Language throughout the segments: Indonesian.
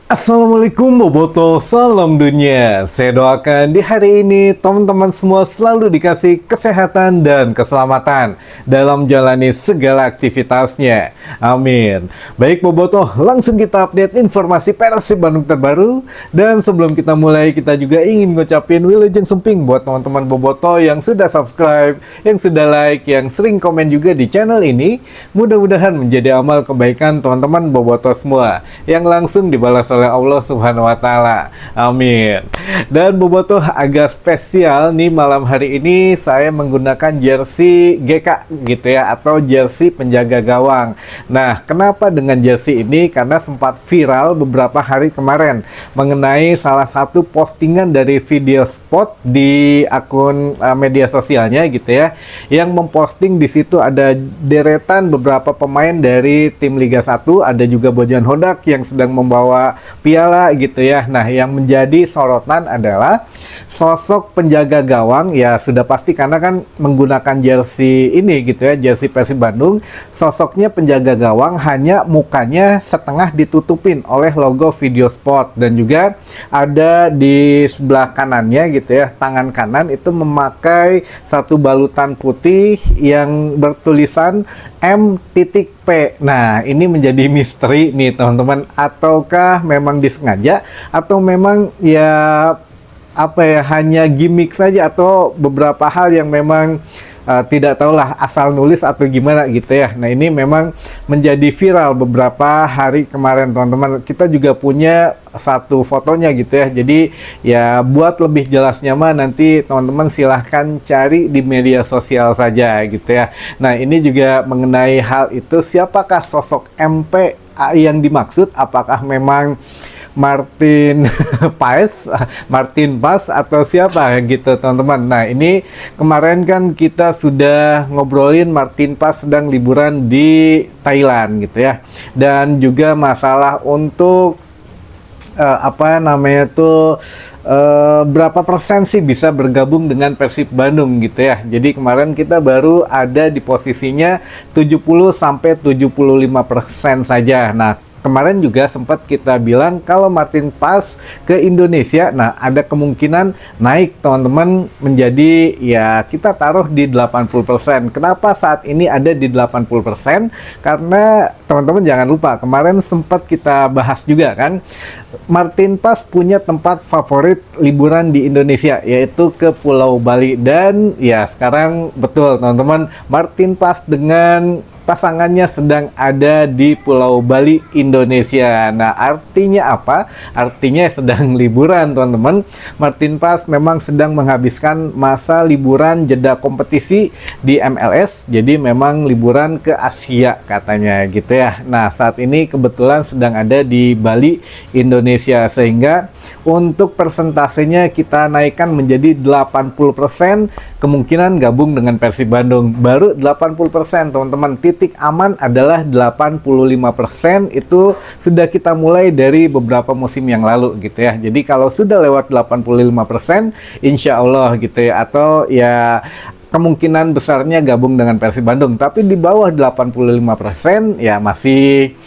Assalamualaikum Boboto, salam dunia. Saya doakan di hari ini teman-teman semua selalu dikasih kesehatan dan keselamatan dalam jalani segala aktivitasnya. Amin. Baik Boboto, langsung kita update informasi Persib Bandung terbaru. Dan sebelum kita mulai, kita juga ingin ngucapin Wilujeng Sumping buat teman-teman Boboto yang sudah subscribe, yang sudah like, yang sering komen juga di channel ini. Mudah-mudahan menjadi amal kebaikan teman-teman Boboto semua yang langsung dibalas oleh Allah Subhanahu wa Ta'ala. Amin. Dan Bobotoh agak spesial nih malam hari ini, saya menggunakan jersey GK gitu ya, atau jersey penjaga gawang. Nah, kenapa dengan jersey ini? Karena sempat viral beberapa hari kemarin mengenai salah satu postingan dari Video Spot di akun media sosialnya gitu ya, yang memposting di situ ada deretan beberapa pemain dari tim Liga 1, ada juga Bojan Hodak yang sedang membawa piala gitu ya. Nah, yang menjadi sorotan adalah sosok penjaga gawang, ya sudah pasti karena kan menggunakan jersey ini gitu ya, jersey Persib Bandung. Sosoknya penjaga gawang, hanya mukanya setengah ditutupin oleh logo Video Spot, dan juga ada di sebelah kanannya gitu ya, tangan kanan itu memakai satu balutan putih yang bertulisan M.P. Nah, ini menjadi misteri nih teman-teman, ataukah memang disengaja atau memang ya apa ya, hanya gimmick saja, atau beberapa hal yang memang tidak tahulah asal nulis atau gimana gitu ya. Nah, ini memang menjadi viral beberapa hari kemarin teman-teman. Kita juga punya satu fotonya gitu ya. Jadi ya buat lebih jelasnya mah nanti teman-teman silahkan cari di media sosial saja gitu ya. Nah, ini juga mengenai hal itu, siapakah sosok MP yang dimaksud? Apakah memang Martin Paes atau siapa gitu teman-teman. Nah, ini kemarin kan kita sudah ngobrolin Martin Paes sedang liburan di Thailand gitu ya, dan juga masalah untuk apa namanya tuh, berapa persen sih bisa bergabung dengan Persib Bandung gitu ya. Jadi kemarin kita baru ada di posisinya 70-75% saja. Nah, kemarin juga sempat kita bilang kalau Martin Paes ke Indonesia, nah ada kemungkinan naik teman-teman menjadi, ya kita taruh di 80%. Kenapa saat ini ada di 80%? Karena teman-teman jangan lupa, kemarin sempat kita bahas juga kan, Martin Paes punya tempat favorit liburan di Indonesia, yaitu ke Pulau Bali. Dan ya sekarang betul teman-teman, Martin Paes dengan pasangannya sedang ada di Pulau Bali, Indonesia. Nah, artinya apa? Artinya sedang liburan, teman-teman. Martin Paes memang sedang menghabiskan masa liburan jeda kompetisi di MLS. Jadi memang liburan ke Asia katanya gitu ya. Nah, saat ini kebetulan sedang ada di Bali, Indonesia. Sehingga untuk persentasenya kita naikkan menjadi 80%, kemungkinan gabung dengan Persib Bandung. Baru 80%, teman-teman. Titik aman adalah 85%, itu sudah kita mulai dari beberapa musim yang lalu gitu ya. Jadi kalau sudah lewat 85%, insya Allah gitu ya, atau ya kemungkinan besarnya gabung dengan Persib Bandung. Tapi di bawah 85% ya masih,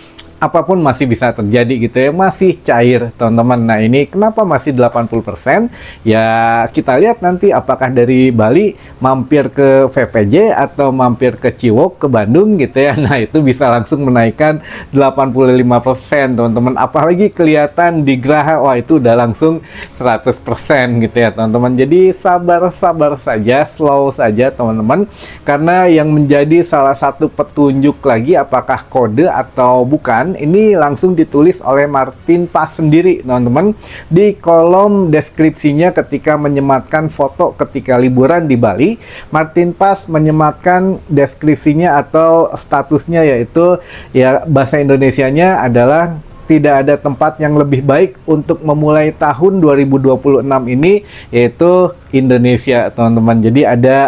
apapun masih bisa terjadi gitu ya, masih cair teman-teman. Nah, ini kenapa masih 80%? Ya kita lihat nanti apakah dari Bali mampir ke VPJ atau mampir ke Ciwok ke Bandung gitu ya. Nah, itu bisa langsung menaikkan 85% teman-teman. Apalagi kelihatan di Graha, wah itu udah langsung 100% gitu ya teman-teman. Jadi sabar-sabar saja, slow saja teman-teman. Karena yang menjadi salah satu petunjuk lagi apakah kode atau bukan, ini langsung ditulis oleh Martin Paes sendiri teman-teman di kolom deskripsinya ketika menyematkan foto ketika liburan di Bali. Martin Paes menyematkan deskripsinya atau statusnya, yaitu ya bahasa Indonesianya adalah tidak ada tempat yang lebih baik untuk memulai tahun 2026 ini, yaitu Indonesia teman-teman. Jadi ada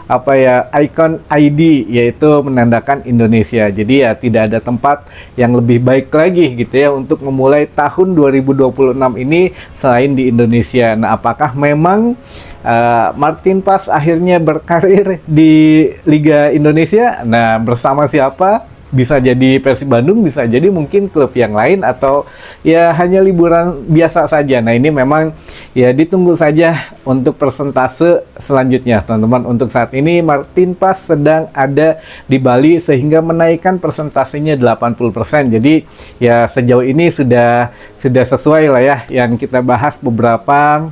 apa ya, icon ID, yaitu menandakan Indonesia. Jadi ya tidak ada tempat yang lebih baik lagi gitu ya untuk memulai tahun 2026 ini selain di Indonesia. Nah, apakah memang Martin Paes akhirnya berkarir di Liga Indonesia? Nah, bersama siapa? bisa jadi Persib Bandung, bisa jadi mungkin klub yang lain, atau ya hanya liburan biasa saja. Nah ini memang ya ditunggu saja untuk persentase selanjutnya teman-teman. Untuk saat ini Martin Paes sedang ada di Bali sehingga menaikkan persentasenya 80%. Jadi ya sejauh ini sudah sesuai lah ya yang kita bahas beberapa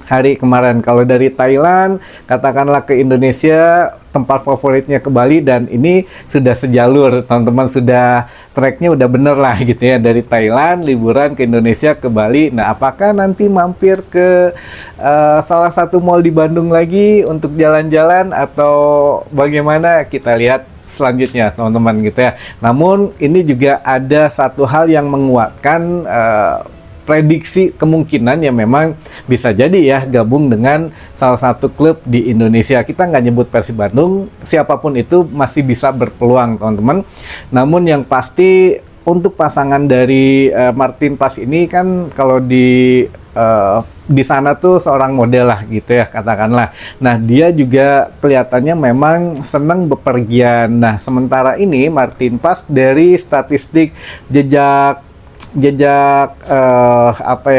hari kemarin. Kalau dari Thailand katakanlah ke Indonesia, tempat favoritnya ke Bali, dan ini sudah sejalur teman-teman, sudah tracknya udah bener lah gitu ya, dari Thailand liburan ke Indonesia ke Bali. Nah apakah nanti mampir ke salah satu mall di Bandung lagi untuk jalan-jalan atau bagaimana, kita lihat selanjutnya teman-teman gitu ya. Namun ini juga ada satu hal yang menguatkan prediksi kemungkinan yang memang bisa jadi ya gabung dengan salah satu klub di Indonesia. Kita nggak nyebut Persib Bandung, siapapun itu masih bisa berpeluang teman-teman. Namun yang pasti untuk pasangan dari Martin Paes ini kan kalau di sana tuh seorang model lah gitu ya katakanlah. Nah dia juga kelihatannya memang senang bepergian. Nah sementara ini Martin Paes dari statistik jejak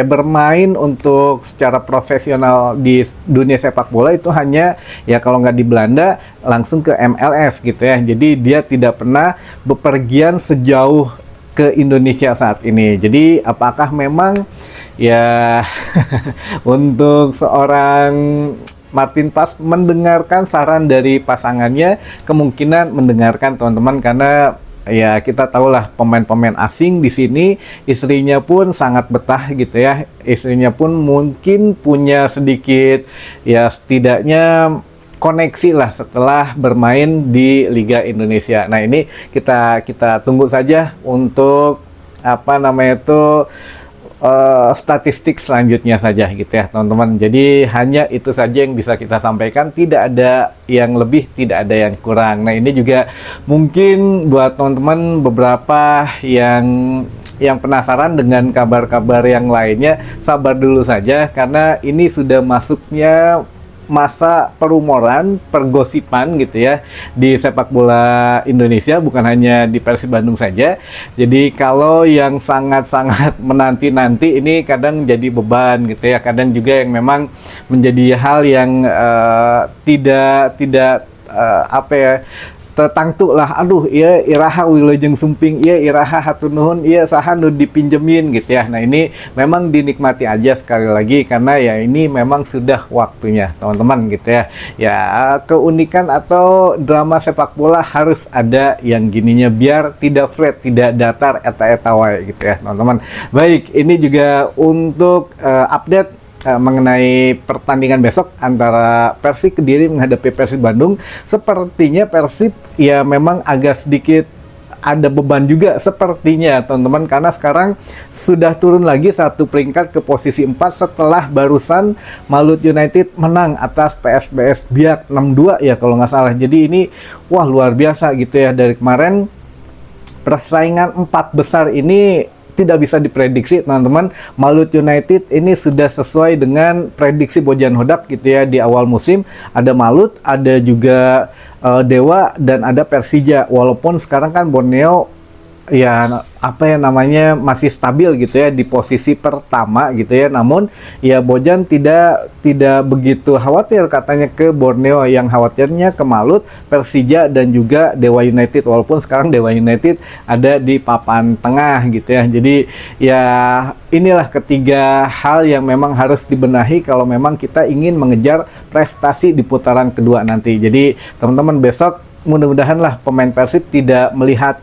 bermain untuk secara profesional di dunia sepak bola itu hanya ya kalau nggak di Belanda langsung ke MLS gitu ya. Jadi dia tidak pernah bepergian sejauh ke Indonesia saat ini. Jadi apakah memang ya untuk seorang Martin Paes mendengarkan saran dari pasangannya? Kemungkinan mendengarkan teman-teman, karena ya kita tahulah pemain-pemain asing di sini, istrinya pun sangat betah gitu ya. Istrinya pun mungkin punya sedikit ya setidaknya koneksi lah setelah bermain di Liga Indonesia. Nah ini kita tunggu saja untuk statistik selanjutnya saja gitu ya teman-teman. Jadi hanya itu saja yang bisa kita sampaikan, tidak ada yang lebih, tidak ada yang kurang. Nah ini juga mungkin buat teman-teman beberapa yang penasaran dengan kabar-kabar yang lainnya, sabar dulu saja karena ini sudah masuknya masa perumoran, pergosipan gitu ya di sepak bola Indonesia, bukan hanya di Persib Bandung saja. Jadi kalau yang sangat-sangat menanti-nanti ini kadang jadi beban gitu ya, kadang juga yang memang menjadi hal yang tidak tetangtu lah, aduh iya iraha wilujeng sumping, iya iraha hatur nuhun, iya saha nu dipinjemin gitu ya. Nah ini memang dinikmati aja sekali lagi karena ya ini memang sudah waktunya teman-teman gitu ya. Ya keunikan atau drama sepak bola harus ada yang gininya biar tidak flat, tidak datar eta-eta wae gitu ya teman-teman. Baik, ini juga untuk update mengenai pertandingan besok antara Persik Kediri menghadapi Persib Bandung. Sepertinya Persib ya memang agak sedikit ada beban juga sepertinya teman-teman, karena sekarang sudah turun lagi satu peringkat ke posisi 4 setelah barusan Malut United menang atas PSBS Biak 6-2 ya kalau nggak salah. Jadi ini wah luar biasa gitu ya, dari kemarin persaingan 4 besar ini tidak bisa diprediksi teman-teman. Malut United ini sudah sesuai dengan prediksi Bojan Hodak gitu ya di awal musim. Ada Malut, ada juga Dewa, dan ada Persija. Walaupun sekarang kan Borneo ya masih stabil gitu ya di posisi pertama gitu ya. Namun ya Bojan tidak begitu khawatir katanya ke Borneo, yang khawatirnya ke Malut, Persija, dan juga Dewa United. Walaupun sekarang Dewa United ada di papan tengah gitu ya. Jadi ya inilah ketiga hal yang memang harus dibenahi kalau memang kita ingin mengejar prestasi di putaran kedua nanti. Jadi teman-teman besok mudah-mudahan lah pemain Persib tidak melihat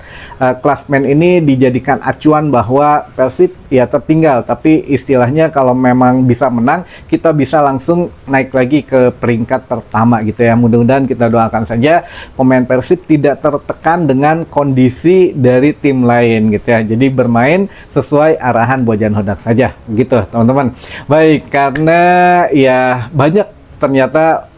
klasmen ini dijadikan acuan bahwa Persib ya tertinggal, tapi istilahnya kalau memang bisa menang kita bisa langsung naik lagi ke peringkat pertama gitu ya. Mudah-mudahan kita doakan saja pemain Persib tidak tertekan dengan kondisi dari tim lain gitu ya. Jadi bermain sesuai arahan Bojan Hodak saja gitu teman-teman. Baik, karena ya banyak ternyata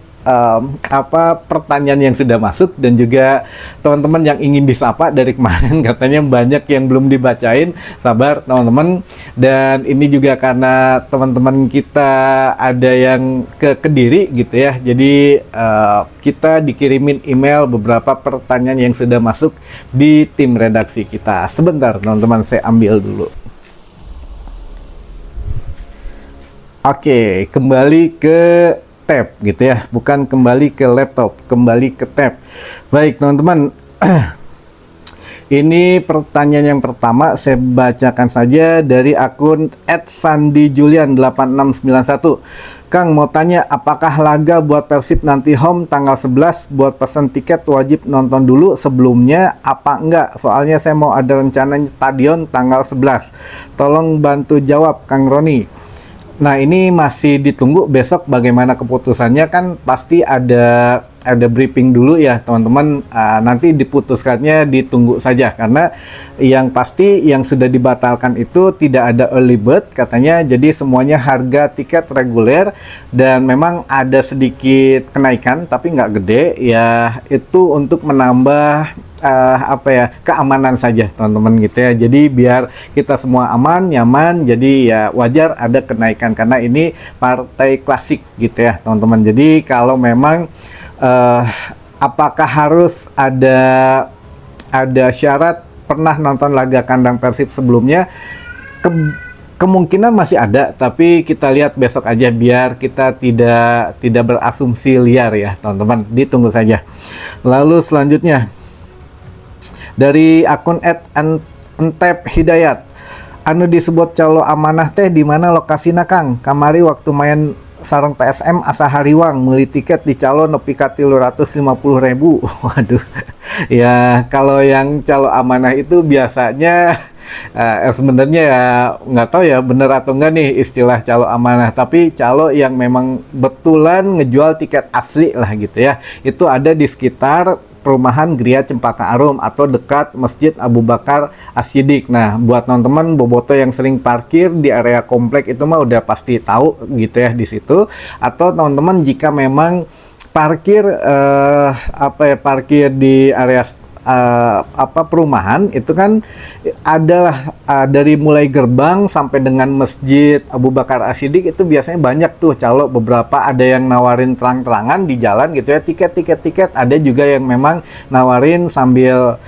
apa pertanyaan yang sudah masuk dan juga teman-teman yang ingin disapa dari kemarin katanya banyak yang belum dibacain. Sabar teman-teman, dan ini juga karena teman-teman kita ada yang ke Kediri gitu ya, jadi kita dikirimin email beberapa pertanyaan yang sudah masuk di tim redaksi kita. Sebentar teman-teman, saya ambil dulu. Oke, kembali ke tab gitu ya, bukan kembali ke laptop, kembali ke tab. Baik teman-teman, ini pertanyaan yang pertama saya bacakan saja dari akun @sandijulian8691. Kang mau tanya, apakah laga buat Persib nanti home tanggal 11 buat pesan tiket wajib nonton dulu sebelumnya apa enggak? Soalnya saya mau ada rencana stadion tanggal 11. Tolong bantu jawab Kang Roni. Nah ini masih ditunggu besok bagaimana keputusannya, kan pasti ada briefing dulu ya teman-teman. Nanti diputuskannya ditunggu saja, karena yang pasti yang sudah dibatalkan itu tidak ada early bird katanya, jadi semuanya harga tiket reguler dan memang ada sedikit kenaikan tapi nggak gede ya, itu untuk menambah apa ya, keamanan saja teman-teman gitu ya. Jadi biar kita semua aman, nyaman, jadi ya wajar ada kenaikan karena ini partai klasik gitu ya teman-teman. Jadi kalau memang apakah harus ada syarat pernah nonton laga kandang Persib sebelumnya? Kemungkinan masih ada, tapi kita lihat besok aja biar kita tidak berasumsi liar ya teman-teman, ditunggu saja. Lalu selanjutnya dari akun @entep_hidayat, anu disebut calo amanah teh di mana lokasina Kang? Kamari waktu main sareng PSM asa hariwang meuli tiket di calo nepi ka 350.000. Waduh. Ya kalau yang calo amanah itu biasanya sebenarnya ya nggak tahu ya bener atau enggak nih istilah calo amanah, tapi calo yang memang betulan ngejual tiket asli lah gitu ya. Itu ada di sekitar perumahan Gria Cempaka Arum atau dekat Masjid Abu Bakar As-Siddiq. Nah, buat teman-teman boboto yang sering parkir di area komplek itu mah udah pasti tahu gitu ya di situ. Atau teman-teman jika memang parkir parkir di area perumahan itu kan adalah dari mulai gerbang sampai dengan Masjid Abu Bakar As-Siddiq itu biasanya banyak tuh calo, beberapa ada yang nawarin terang-terangan di jalan gitu ya, tiket, ada juga yang memang nawarin sambil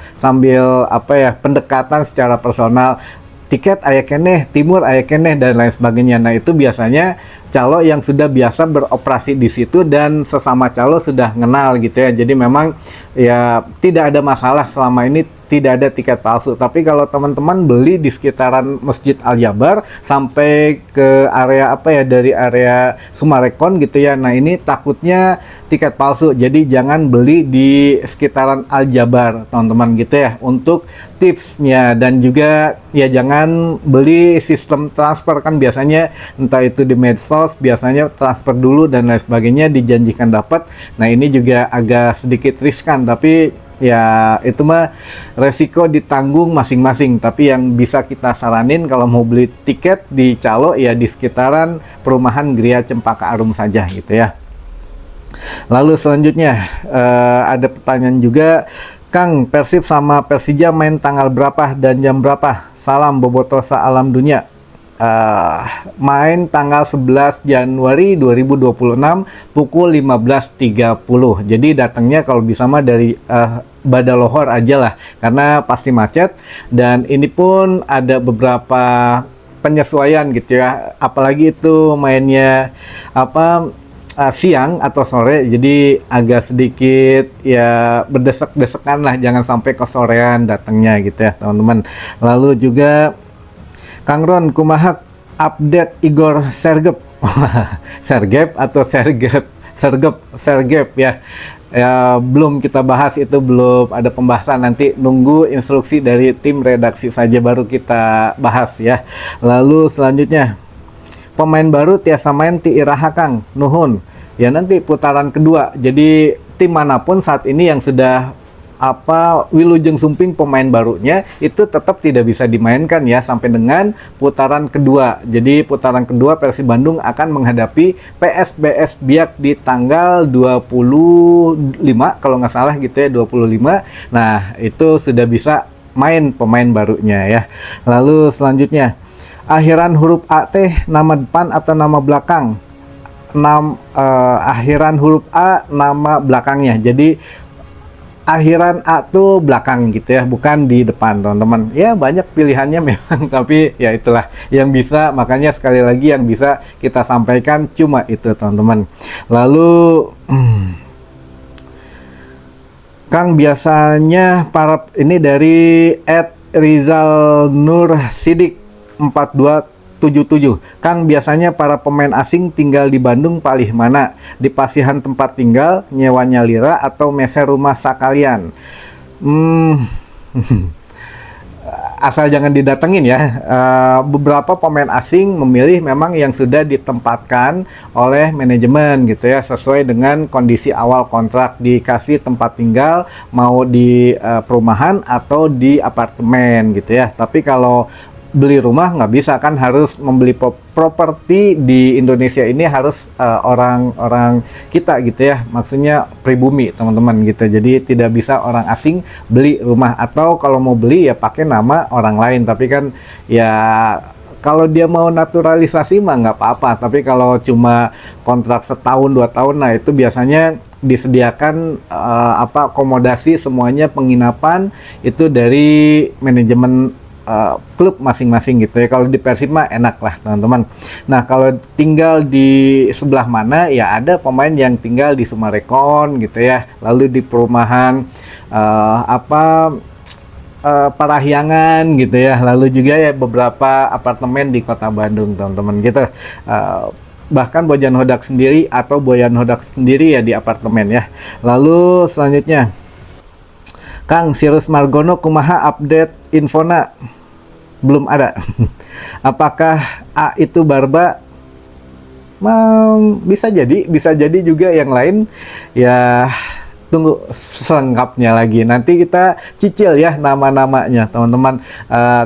pendekatan secara personal, tiket aya keneh, timur aya keneh dan lain sebagainya. Nah itu biasanya calo yang sudah biasa beroperasi di situ dan sesama calo sudah kenal gitu ya. Jadi memang ya tidak ada masalah selama ini, tidak ada tiket palsu. Tapi kalau teman-teman beli di sekitaran Masjid Al-Jabar sampai ke area dari area Sumarekon gitu ya, nah ini takutnya tiket palsu. Jadi jangan beli di sekitaran Al-Jabar teman-teman gitu ya, untuk tipsnya. Dan juga ya jangan beli sistem transfer, kan biasanya entah itu di medsos biasanya transfer dulu dan lain sebagainya, dijanjikan dapat. Nah ini juga agak sedikit riskan, tapi ya itu mah resiko ditanggung masing-masing. Tapi yang bisa kita saranin kalau mau beli tiket di calo ya di sekitaran perumahan Gria Cempaka Arum saja gitu ya. Lalu selanjutnya ada pertanyaan juga, Kang, Persib sama Persija main tanggal berapa dan jam berapa? Salam bobotoh sa-alam dunia. Main tanggal 11 Januari 2026 pukul 15.30. Jadi datangnya kalau bisa mah dari Badalohor aja lah, karena pasti macet. Dan ini pun ada beberapa penyesuaian gitu ya, apalagi itu mainnya siang atau sore, jadi agak sedikit ya berdesak-desakan lah, jangan sampai kesorean datangnya gitu ya teman-teman. Lalu juga Kang Ron, kumaha update Igor Sergep? Sergep atau Sergep ya. Ya belum kita bahas, itu belum ada pembahasan, nanti nunggu instruksi dari tim redaksi saja baru kita bahas ya. Lalu selanjutnya, pemain baru tiasa main ti iraha Kang, nuhun. Ya nanti putaran kedua, jadi tim manapun saat ini yang sudah Wilujeng Sumping pemain barunya itu tetap tidak bisa dimainkan ya sampai dengan putaran kedua. Jadi putaran kedua Persib Bandung akan menghadapi PSBS Biak di tanggal 25 kalau nggak salah gitu ya, 25. Nah, itu sudah bisa main pemain barunya ya. Lalu selanjutnya, akhiran huruf A teh nama depan atau nama belakang? Akhiran huruf A nama belakangnya. Jadi akhiran A tuh belakang gitu ya, bukan di depan teman-teman. Ya banyak pilihannya memang, tapi ya itulah yang bisa, makanya sekali lagi yang bisa kita sampaikan cuma itu teman-teman. Lalu Kang, biasanya para ini dari @Rizal Nur Sidik 4277. Kang, biasanya para pemain asing tinggal di Bandung palih mana? Di pasihan tempat tinggal, nyewanya lira, atau meser rumah sakalian? Asal jangan didatengin ya. Beberapa pemain asing memilih memang yang sudah ditempatkan oleh manajemen gitu ya, sesuai dengan kondisi awal kontrak, dikasih tempat tinggal mau di perumahan atau di apartemen gitu ya. Tapi kalau beli rumah nggak bisa kan, harus membeli properti di Indonesia ini harus orang-orang kita gitu ya, maksudnya pribumi teman-teman gitu. Jadi tidak bisa orang asing beli rumah, atau kalau mau beli ya pakai nama orang lain. Tapi kan ya kalau dia mau naturalisasi mah nggak apa-apa, tapi kalau cuma kontrak setahun 2 tahun, nah itu biasanya disediakan akomodasi semuanya, penginapan itu dari manajemen klub masing-masing gitu ya. Kalau di Persib mah enak lah teman-teman. Nah, kalau tinggal di sebelah mana ya, ada pemain yang tinggal di Sumarekon gitu ya, lalu di perumahan Parahyangan gitu ya, lalu juga ya beberapa apartemen di kota Bandung teman-teman gitu. Bahkan Bojan Hodak sendiri atau Boyan Hodak sendiri ya di apartemen ya. Lalu selanjutnya, Kang, Sirus Margono kumaha update infona? Belum ada. Apakah A itu Barba? Bisa jadi juga yang lain ya. Tunggu selengkapnya lagi, nanti kita cicil ya nama-namanya teman-teman.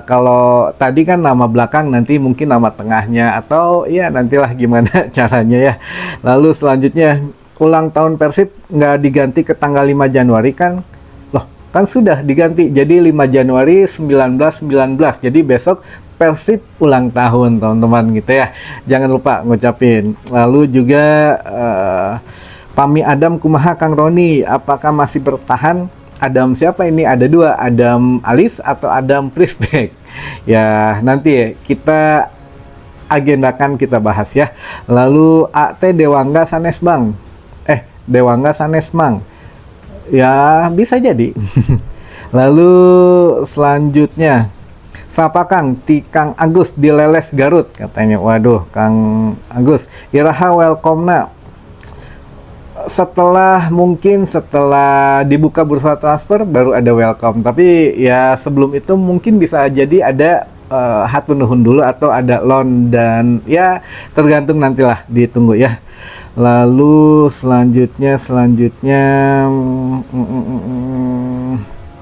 Kalau tadi kan nama belakang, nanti mungkin nama tengahnya, atau ya nantilah gimana caranya ya. Lalu selanjutnya, ulang tahun Persib nggak diganti ke tanggal 5 Januari kan? Kan sudah diganti jadi 5 Januari 1919. Jadi besok Persib ulang tahun teman-teman gitu ya. Jangan lupa ngucapin. Lalu juga Pami Adam kumaha Kang Roni, apakah masih bertahan? Adam siapa ini? Ada 2, Adam Alis atau Adam Prisbeck. Ya nanti kita agendakan, kita bahas ya. Lalu AT Dewangga Sanes Bang. Dewangga Sanes Mang. Ya bisa jadi. Lalu selanjutnya, sapa Kang, ti Kang Agus di Leles Garut katanya. Waduh, Kang Agus, iraha welcome na. Mungkin setelah dibuka bursa transfer baru ada welcome. Tapi ya sebelum itu mungkin bisa jadi ada hatur nuhun dulu atau ada loan, dan ya tergantung, nantilah ditunggu ya. Lalu selanjutnya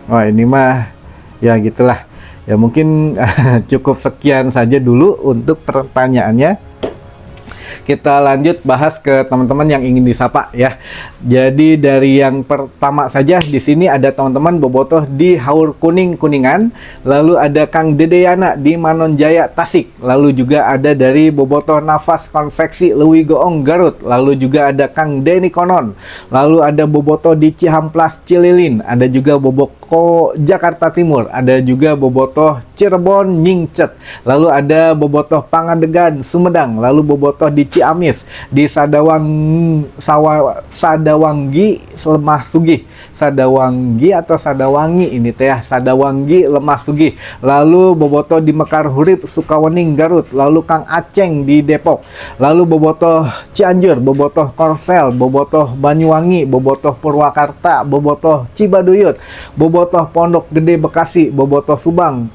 wah ini mah ya gitulah ya, mungkin cukup sekian saja dulu untuk pertanyaannya. Kita lanjut bahas ke teman-teman yang ingin disapa ya. Jadi dari yang pertama saja, di sini ada teman-teman bobotoh di Haur Kuning Kuningan, lalu ada Kang Dedeyana di Manonjaya Tasik, lalu juga ada dari bobotoh Nafas Konveksi Lewi Goong Garut, lalu juga ada Kang Deni Konon, lalu ada bobotoh di Cihamplas Cililin, ada juga Boboko Jakarta Timur, ada juga bobotoh Cirebon Nyingcet, lalu ada bobotoh Pangandagan Sumedang, lalu bobotoh di Ciamis, di Sadawanggi Lemah Sugih, Sadawanggi atau Sadawangi ini teh ya, Sadawanggi Lemah Sugih, lalu bobotoh di Mekar Hurip Sukawening Garut, lalu Kang Aceng di Depok, lalu bobotoh Cianjur, bobotoh Korsel, bobotoh Banyuwangi, bobotoh Purwakarta, bobotoh Cibaduyut, bobotoh Pondok Gede Bekasi, bobotoh Subang,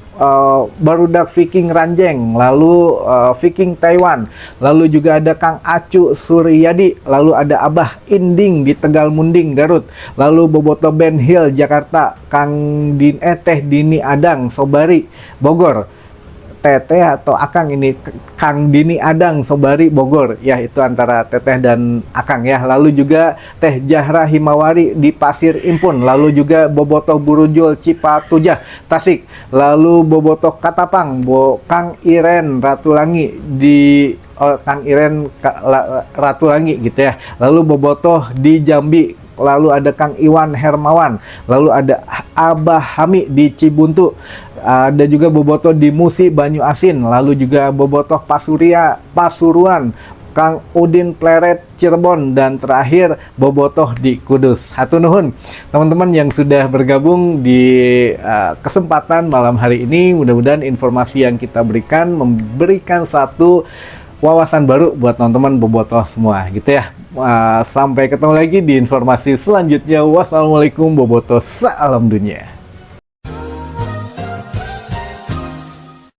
Barudak Viking Ranjeng, lalu Viking Taiwan, lalu juga ada Kang Acu Suryadi, lalu ada Abah Inding di Tegal Munding Garut, lalu Boboto Ben Hill Jakarta, Teh Dini Adang Sobari Bogor, Teteh atau Akang ini Kang Dini Adang Sobari Bogor, ya itu antara Teteh dan Akang ya. Lalu juga Teh Jahra Himawari di Pasir Impun, lalu juga Bobotoh Burujul Cipatujah Tasik, lalu Bobotoh Katapang Kang Iren Ratulangi di Kang Iren Ratulangi gitu ya. Lalu Bobotoh di Jambi, lalu ada Kang Iwan Hermawan, lalu ada Abah Hami di Cibuntu, ada juga Bobotoh di Musi Banyu Asin, lalu juga Bobotoh Pasuruan, Kang Udin Pleret Cirebon, dan terakhir Bobotoh di Kudus. Hatur nuhun teman-teman yang sudah bergabung di kesempatan malam hari ini. Mudah-mudahan informasi yang kita berikan memberikan satu wawasan baru buat teman-teman bobotoh semua gitu ya. Sampai ketemu lagi di informasi selanjutnya. Wassalamualaikum bobotoh, salam dunia.